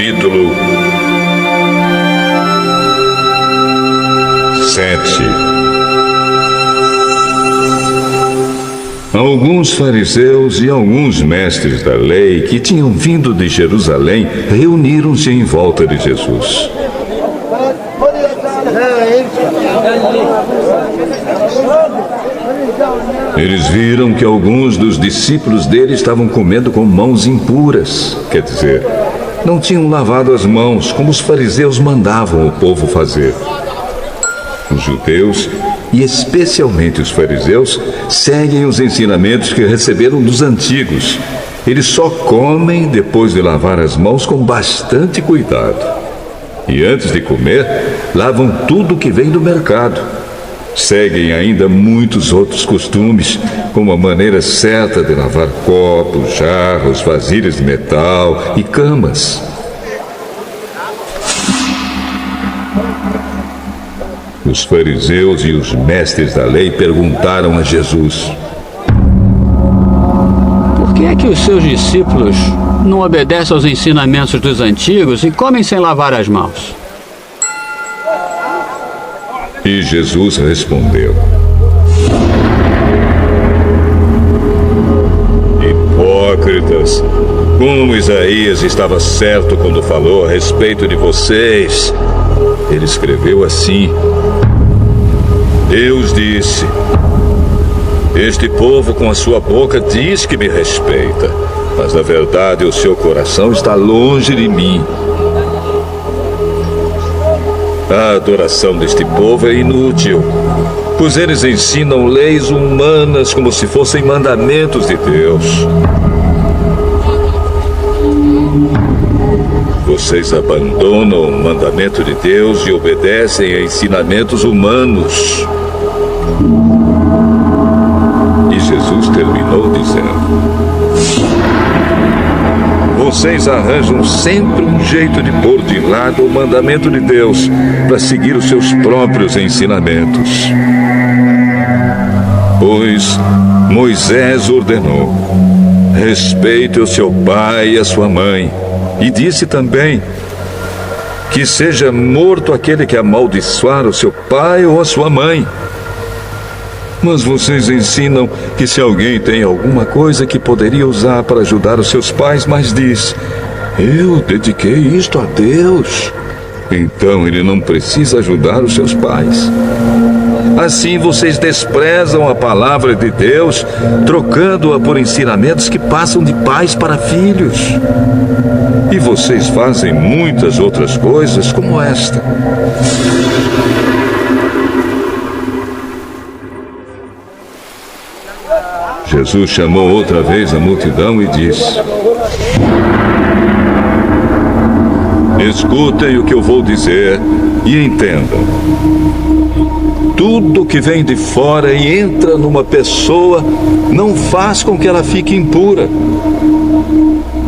Capítulo 7. Alguns fariseus e alguns mestres da lei que tinham vindo de Jerusalém reuniram-se em volta de Jesus. Eles viram que alguns dos discípulos dele estavam comendo com mãos impuras, quer dizer, não tinham lavado as mãos como os fariseus mandavam o povo fazer. Os judeus, e especialmente os fariseus, seguem os ensinamentos que receberam dos antigos. Eles só comem depois de lavar as mãos com bastante cuidado. E antes de comer, lavam tudo que vem do mercado. Seguem ainda muitos outros costumes, como a maneira certa de lavar copos, jarros, vasilhas de metal e camas. Os fariseus e os mestres da lei perguntaram a Jesus: Por que é que os seus discípulos não obedecem aos ensinamentos dos antigos e comem sem lavar as mãos? E Jesus respondeu: Hipócritas, como Isaías estava certo quando falou a respeito de vocês. Ele escreveu assim: Deus disse: Este povo com a sua boca diz que me respeita, mas na verdade o seu coração está longe de mim. A adoração deste povo é inútil, pois eles ensinam leis humanas como se fossem mandamentos de Deus. Vocês abandonam o mandamento de Deus e obedecem a ensinamentos humanos. E Jesus terminou dizendo: Vocês arranjam sempre um jeito de pôr de lado o mandamento de Deus para seguir os seus próprios ensinamentos. Pois Moisés ordenou: respeite o seu pai e a sua mãe. E disse também: que seja morto aquele que amaldiçoar o seu pai ou a sua mãe. Mas vocês ensinam que se alguém tem alguma coisa que poderia usar para ajudar os seus pais, mas diz: eu dediquei isto a Deus, então ele não precisa ajudar os seus pais. Assim vocês desprezam a palavra de Deus, trocando-a por ensinamentos que passam de pais para filhos. E vocês fazem muitas outras coisas como esta. Jesus chamou outra vez a multidão e disse: Escutem o que eu vou dizer e entendam. Tudo que vem de fora e entra numa pessoa não faz com que ela fique impura.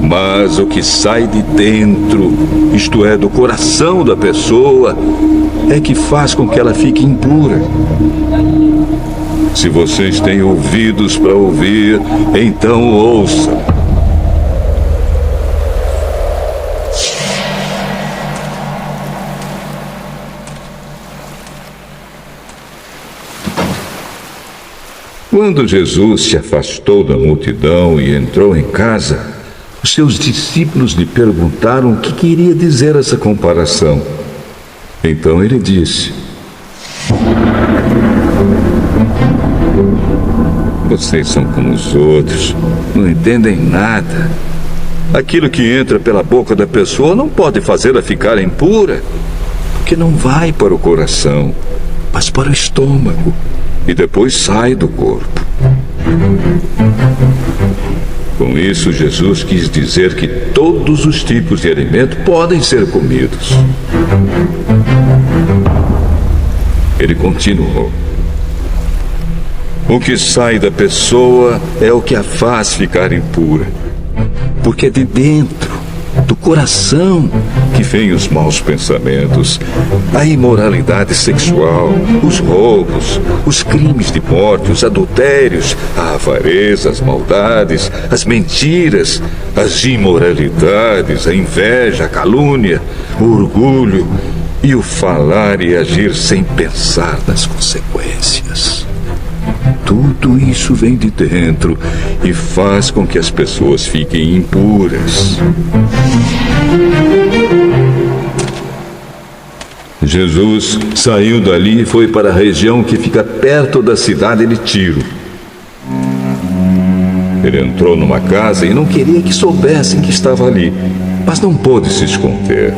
Mas o que sai de dentro, isto é, do coração da pessoa, é que faz com que ela fique impura. Se vocês têm ouvidos para ouvir, então ouçam. Quando Jesus se afastou da multidão e entrou em casa, os seus discípulos lhe perguntaram o que queria dizer essa comparação. Então ele disse: Vocês são como os outros, não entendem nada. Aquilo que entra pela boca da pessoa não pode fazê-la ficar impura, porque não vai para o coração, mas para o estômago, e depois sai do corpo. Com isso, Jesus quis dizer que todos os tipos de alimento podem ser comidos. Ele continuou: O que sai da pessoa é o que a faz ficar impura, porque é de dentro, do coração, que vêm os maus pensamentos, a imoralidade sexual, os roubos, os crimes de morte, os adultérios, a avareza, as maldades, as mentiras, as imoralidades, a inveja, a calúnia, o orgulho e o falar e agir sem pensar nas consequências. Tudo isso vem de dentro e faz com que as pessoas fiquem impuras. Jesus saiu dali e foi para a região que fica perto da cidade de Tiro. Ele entrou numa casa e não queria que soubessem que estava ali, mas não pôde se esconder.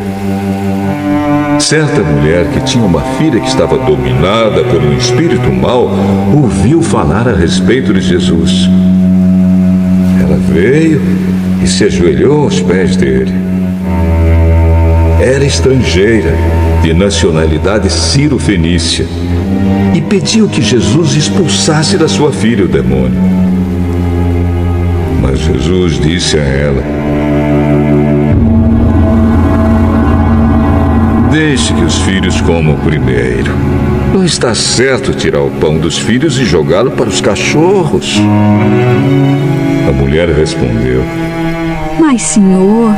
Certa mulher que tinha uma filha que estava dominada por um espírito mau ouviu falar a respeito de Jesus. Ela veio e se ajoelhou aos pés dele. Era estrangeira, de nacionalidade sírio-fenícia, e pediu que Jesus expulsasse da sua filha o demônio. Mas Jesus disse a ela: deixe que os filhos comam primeiro. Não está certo tirar o pão dos filhos e jogá-lo para os cachorros. A mulher respondeu: Mas, senhor,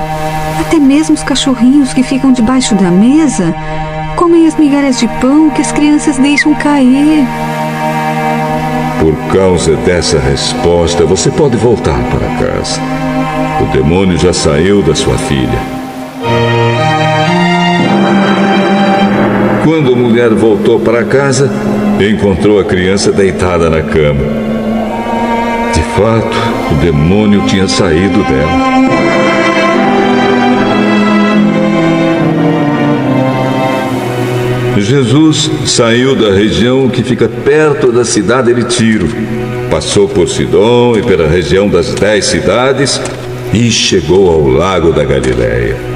até mesmo os cachorrinhos que ficam debaixo da mesa comem as migalhas de pão que as crianças deixam cair. Por causa dessa resposta, você pode voltar para casa. O demônio já saiu da sua filha. Quando a mulher voltou para casa, encontrou a criança deitada na cama. De fato, o demônio tinha saído dela. Jesus saiu da região que fica perto da cidade de Tiro, passou por Sidom e pela região das 10 cidades e chegou ao lago da Galileia.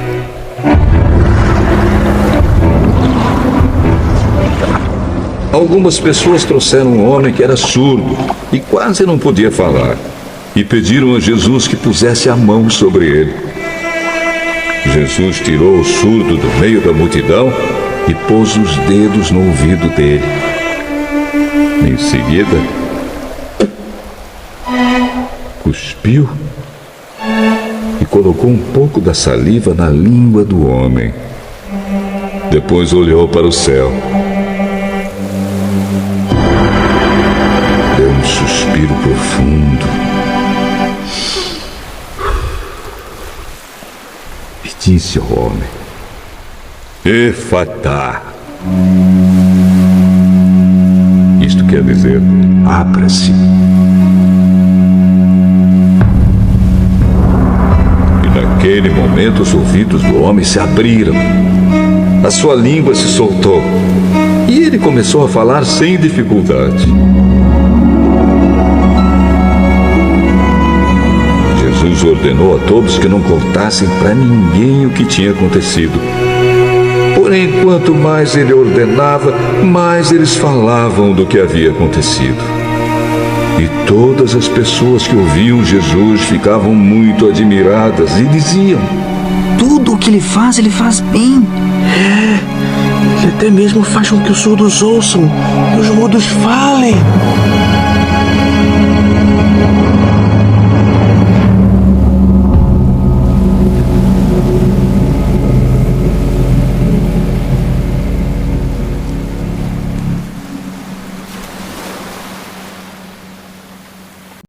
Algumas pessoas trouxeram um homem que era surdo e quase não podia falar, e pediram a Jesus que pusesse a mão sobre ele. Jesus tirou o surdo do meio da multidão e pôs os dedos no ouvido dele. Em seguida, cuspiu e colocou um pouco da saliva na língua do homem. Depois olhou para o céu. Deu um suspiro profundo e disse ao homem: Efatá. Isto quer dizer: abra-se. E naquele momento os ouvidos do homem se abriram. A sua língua se soltou e ele começou a falar sem dificuldade. Jesus ordenou a todos que não contassem para ninguém o que tinha acontecido. Porém, quanto mais ele ordenava, mais eles falavam do que havia acontecido. E todas as pessoas que ouviam Jesus ficavam muito admiradas e diziam: tudo o que ele faz bem. Ele até mesmo faz com que os surdos ouçam e os mudos falem.